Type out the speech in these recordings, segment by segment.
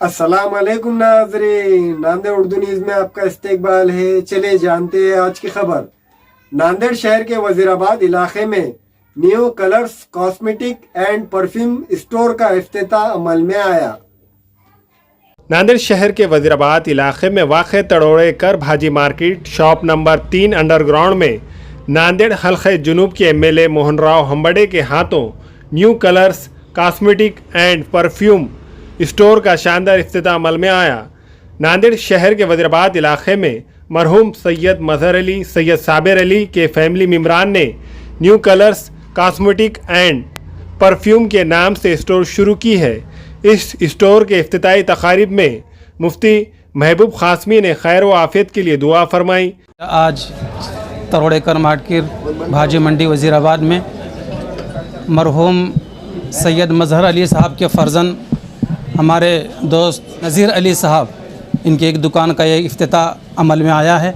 अस्सलाम वालेकुम नाज़रीन, नांदेड़ उर्दू न्यूज़ में आपका इस्तकबाल है। चले जानते हैं आज की खबर। नांदेड़ शहर के वजीराबाद इलाके में new colours cosmetic and perfume store का इफ्तिताह अमल में आया। नांदेड़ शहर के वजीराबाद इलाके में वाक़ तड़ोड़े कर भाजी मार्केट शॉप नंबर 3 अंडरग्राउंड में नांदेड़ हल्के जुनूब के एमएलए मोहन राव हम्बड़े के हाथों new colours cosmetic and perfume store का शानदार इफ्तिताह अमल में आया। नांदेड़ शहर के वजीराबाद इलाके में मरहूम सैयद मजहर अली, सैयद साबिर अली के फैमिली मेम्बरान ने new colours cosmetic and perfume के नाम से स्टोर शुरू की है। इस स्टोर के इफ्तिताही तकारीब में मुफ्ती महबूब कासमी ने खैर व आफियत के लिए दुआ फरमाई। आज तरोड़ेकर मार्केट भाजी मंडी वजीराबाद में मरहूम सैयद मजहर अली साहब के फ़र्जन हमारे दोस्त नज़ीर अली साहब, इनकी एक दुकान का ये इफ्तिताह अमल में आया है।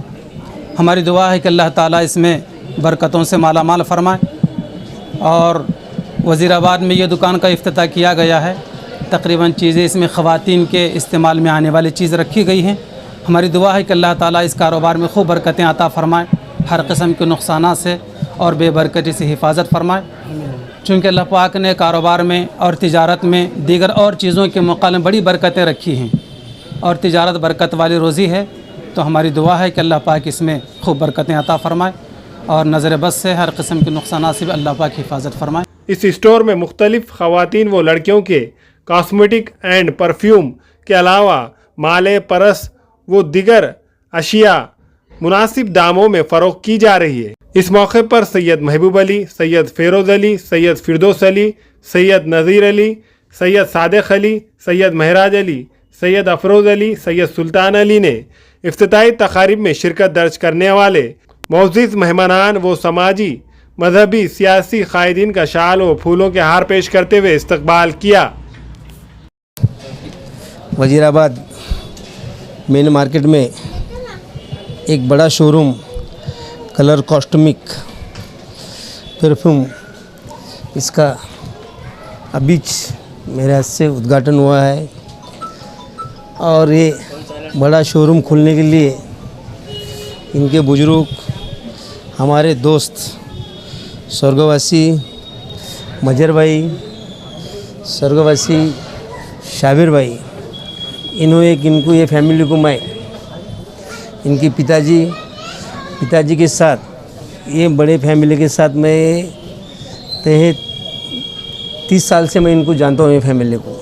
हमारी दुआ है कि अल्लाह ताला इसमें बरकतों से माला माल फरमाए। और वज़ीराबाद में ये दुकान का इफ्तिताह किया गया है। तकरीबन चीज़ें इसमें ख़वातीन के इस्तेमाल में आने वाली चीज़ रखी गई हैं। हमारी दुआ है कि अल्लाह ताला इस कारोबार में खूब बरकतें अता फ़रमाए, हर किस्म के नुकसानात से और बेबरकती से हिफाजत फरमाए। चूँकि अल्लाह पाक ने कारोबार में और तिजारत में दीगर और चीज़ों के मुकाबले में बड़ी बरकतें रखी हैं और तिजारत बरकत वाली रोज़ी है, तो हमारी दुआ है कि अल्लाह पाक इसमें खूब बरकतें अता फ़रमाए और नज़र बस से हर किस्म के नुकसानात से भी अल्लाह पाक हिफाजत फरमाए। इस स्टोर में मुख्तलिफ़ ख़वातीन व लड़कियों के कॉस्मेटिक एंड परफ्यूम के अलावा माले परस व दिगर अशिया मुनासिब दामों में फ़रोख्त की जा रही है। इस मौके पर सैयद महबूब अली, सैयद फ़िरोज़ अली, सैयद फ़िरदौस अली, सैयद नज़ीर अली, सैयद सादिक अली, सैयद महराज अली, सैयद अफरोज़ अली, सैयद सुल्तान अली ने इफ्तिताही तकारीब में शिरकत दर्ज करने वाले मौजूद मेहमानान व समाजी मजहबी सियासी कायदीन का शाल व फूलों के हार पेश करते हुए इस्तकबाल किया। वजीराबाद मेन मार्केट में एक बड़ा शोरूम कलर कॉस्मेटिक परफ्यूम, इसका अभी मेरे हाथ से उद्घाटन हुआ है। और ये बड़ा शोरूम खुलने के लिए इनके बुजुर्ग, हमारे दोस्त स्वर्गवासी मजहर भाई, स्वर्गवासी शाबिर भाई, इनको ये फैमिली को मैं इनके पिताजी के साथ, ये बड़े फैमिली के साथ मैं 30 साल से मैं इनको जानता हूँ। ये फैमिली को,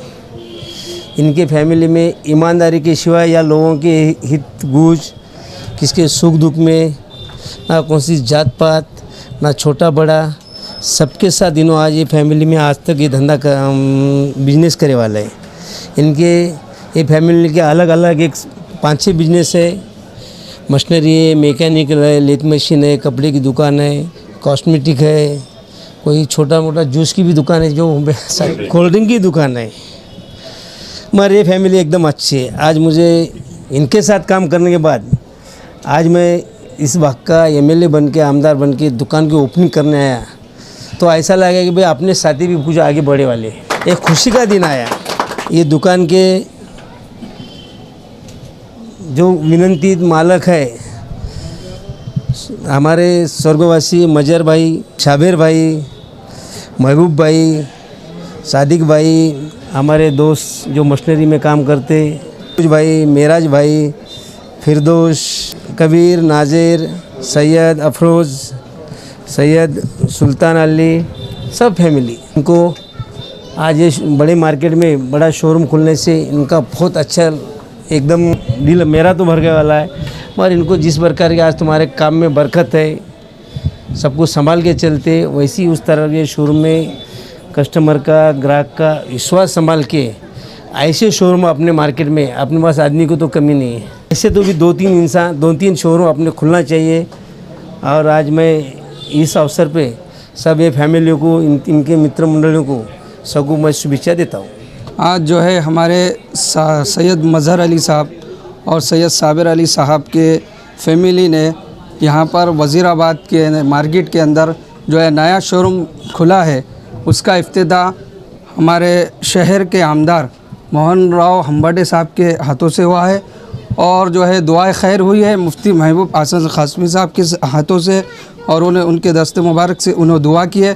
इनके फैमिली में ईमानदारी के सिवाय या लोगों के हित गूंज, किसके सुख दुख में ना कौन सी जात पात, ना छोटा बड़ा, सबके साथ इन्हों आज ये फैमिली में आज तक ये धंधा बिजनेस करे वाला है। इनके ये फैमिली के अलग अलग एक 5-6 बिजनेस है। मशीनरी है, मैकेनिकल है, लेथ मशीन है, कपड़े की दुकान है, कॉस्मेटिक है, कोई छोटा मोटा जूस की भी दुकान है, जो कोल्ड ड्रिंक की दुकान है। मगर ये फैमिली एकदम अच्छी है। आज मुझे इनके साथ काम करने के बाद आज मैं इस भाग का एमएलए बन के, आमदार बन के दुकान की ओपनिंग करने आया, तो ऐसा लगा कि भाई अपने साथी भी कुछ आगे बढ़े वाले, एक खुशी का दिन आया। ये दुकान के जो विनंती मालक है हमारे स्वर्गवासी मजहर भाई, शाबिर भाई, महबूब भाई, सादिक भाई, हमारे दोस्त जो मशीनरी में काम करते, कुछ भाई, मेराज भाई, फिरदौस, कबीर, नाजिर, सैयद अफरोज़, सैयद सुल्तान अली, सब फैमिली, इनको आज ये बड़े मार्केट में बड़ा शोरूम खुलने से इनका बहुत अच्छा एकदम दिल मेरा तो भर गया वाला है। मगर इनको जिस प्रकार के आज तुम्हारे काम में बरकत है, सबको संभाल के चलते, वैसी उस तरह के शोरूम में कस्टमर का, ग्राहक का विश्वास संभाल के ऐसे शोरूम अपने मार्केट में अपने पास आदमी को तो कमी नहीं है। ऐसे तो भी 2-3 शोरूम अपने खुलना चाहिए। और आज मैं इस अवसर पे सब ये फैमिलियों को, इनके मित्र मंडलियों को सबको मैं शुभेच्छा देता हूँ। आज जो है हमारे सैयद मजहर अली साहब और सैयद साबिर अली साहब के फैमिली ने यहाँ पर वज़ीराबाद के मार्केट के अंदर जो है नया शोरूम खुला है, उसका इफ्तिताह हमारे शहर के आमदार मोहन राव हम्बड़े साहब के हाथों से हुआ है और जो है दुआए खैर हुई है मुफ्ती महबूब हसन कासमी साहब के हाथों से और उन्हें उनके दस्ते मुबारक से उन्हें दुआ की है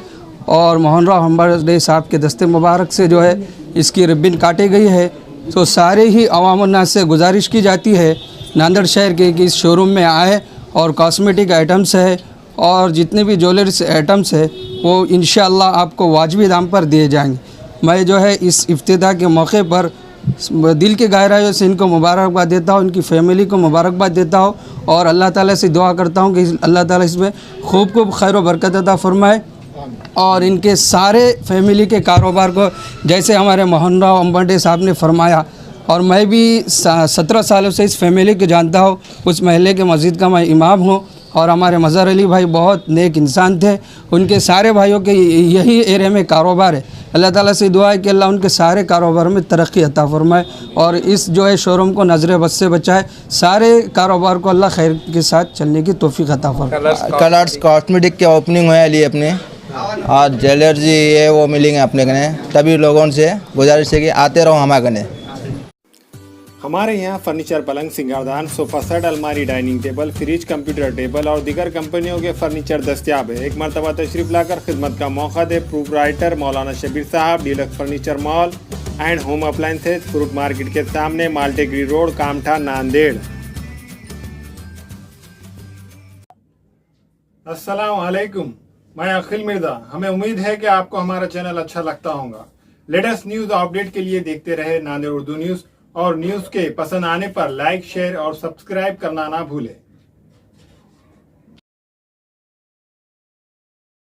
और मोहन राव हम्बड़े साहब के दस्ते मुबारक से जो है इसकी रिबन काटी गई है। तो सारे ही अवामुन्नास से गुजारिश की जाती है नांदेड़ शहर के कि इस शोरूम में आए और कॉस्मेटिक आइटम्स है और जितने भी ज्वेलरीज आइटम्स है वो इंशाअल्लाह आपको वाजिबी दाम पर दिए जाएंगे। मैं जो है इस इफ्तिताह के मौके पर दिल के गहराइयों से इनको मुबारकबाद देता हूँ, इनकी फैमिली को मुबारकबाद देता हूँ और अल्लाह ताला से दुआ करता हूँ कि अल्लाह ताला इसमें खूब खूब खैर व बरकत अता फरमाए और इनके सारे फैमिली के कारोबार को जैसे हमारे मोहन राव हम्बड़े साहब ने फरमाया और मैं भी 17 सालों से इस फैमिली को जानता हूँ। उस महल्ले के मस्जिद का मैं इमाम हूँ और हमारे मज़हर अली भाई बहुत नेक इंसान थे। उनके सारे भाइयों के यही एरिया में कारोबार है। अल्लाह ताला से दुआ है कि अल्लाह उनके सारे कारोबार में तरक्की अता फरमाए और इस जो है शोरूम को नजर बद से बचाए। सारे कारोबार को अल्लाह खैर के साथ चलने की तौफीक अता फरमाए। कलर्स कॉस्मेटिक के ओपनिंग हुए अली अपने और ज्वेलरी ये वो मिलेंगे अपने कने। तभी लोगों से गुजारिश है कि आते रहो हमारे कने। हमारे यहाँ फर्नीचर, पलंग, सिंगारदान, सोफा सेट, अलमारी, dining table, fridge, computer table और दीगर कंपनियों के फर्नीचर दस्तियाब है। एक मरतबा तशरीफ लाकर खिदमत का मौका दे। प्रोप्राइटर मौलाना शबीर साहब, deluxe furniture mall and home appliances, fruit market के सामने, माल्टेगिरी रोड, कामठा, नांदेड़। अस्सलाम वालेकुम, मैं अखिल मिर्जा। हमें उम्मीद है कि आपको हमारा चैनल अच्छा लगता होगा। लेटेस्ट न्यूज अपडेट के लिए देखते रहे नांदेड़ उर्दू न्यूज और न्यूज के पसंद आने पर लाइक, शेयर और सब्सक्राइब करना ना भूलें।